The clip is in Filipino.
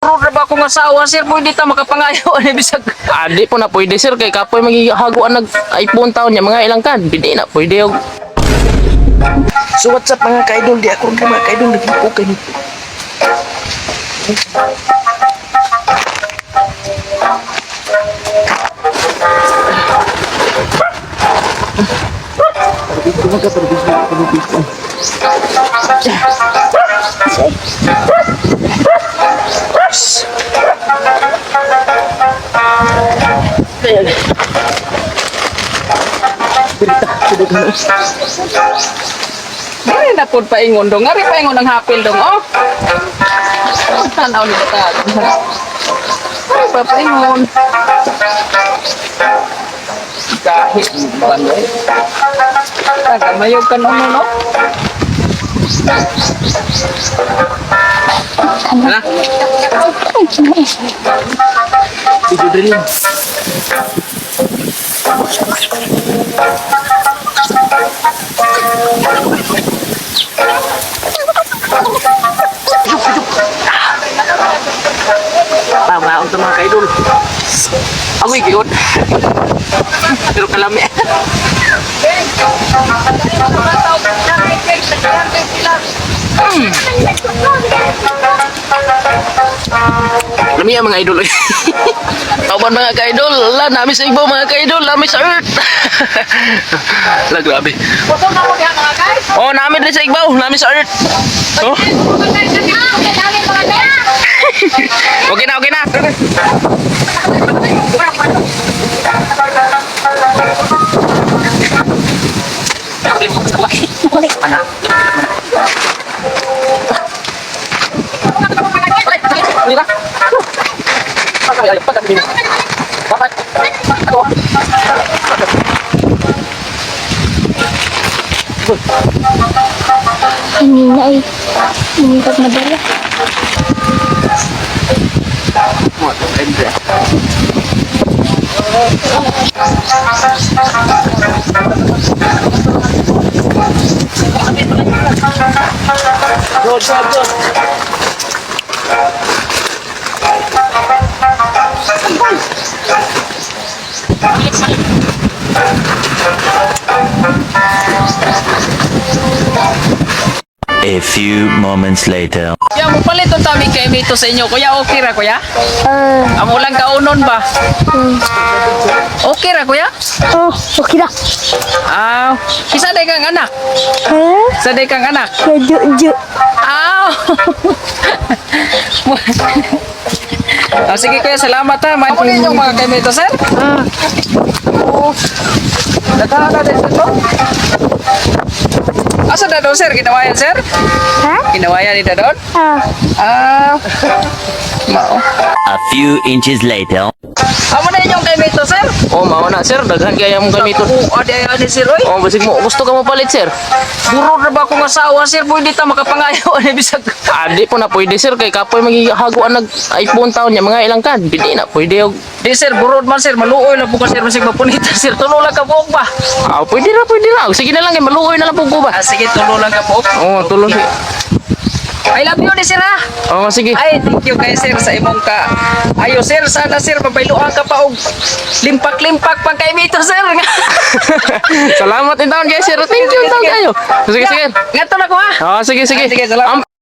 Pero ba akong asawa, sir, pwede ta makapangayo ani bisag. Di po na pwede sir kay kapoy maghaguan nag iPhone taon niya mga ilang kan. Pwede na pwede og. So what's up mga kaidol, di ako mga kaidol nagpo kay nito. Dili na pud paingon dong, ngari paingon ang hapil dong, oh. Tanaw ni bata. Ay, papaingon. Kahit ano. Taga mayog ka naman, no? Hala? Video drilling. Tama untuk mga kaidol. Agoy gyud. Pero kalami. Lami ang mga idol. Tauban mga kaidol. La nami sa ibo mga kaidol, nami sa earth. La grabe. Kusog na mo diha mga guys. Oh, nami din sa igbaw, nami sa earth. Oh. Okay na, okay na. Kanina ay umipag na dala. A few moments later. Ya mo palit ang tami kay Mito sa inyo, kuya. Okay ra, kuya? Amo lang kaunon ba? Okay ra, kuya? Oh, okay na. Kisa day kang anak. Sa day kang anak. Medyo. Sige kuya, salamat ha. Amo din yung mga kay Mito, sir? Nagkakala din sa to? Asa na doon, sir? Ginawayan, sir? Ha? Ginawayan ni Dadon? Mao. A few inches later. Amo na inyong kay Mito, sir? Oh, mao na sir, daghan kaya mong gamiton. Adi, sir, oy. Oh, basig mo gusto ka mo palit sir. Burod na ba akong asawa, sir? Pwede ta makapangayo ani bisag. Di po na pwede sir kay kapoy maghaguan nag iPhone taon niya mga ilang kan. Pwede na pwede og. Di, sir, burod man, sir. Maluoy lang po ka, sir. Masig mapunita, sir. Tulo lang ka po ba? Pwede na pwede na. Sige na lang, maluoy na lang po ko ba. Sige, tulo lang ka po. Oh, tulo. I love you ni sir, ha? Oh, sige. Ay, thank you kay sir sa imong ka. Ayo, sir, sana sir mabaylohan ka pa og limpak-limpak pang kay Mito, sir. Salamat in taon guys sir. Thank you in taon kayo. Sige sige. Ngato na ko, ha? Oh, sige sige. Sige, salamat.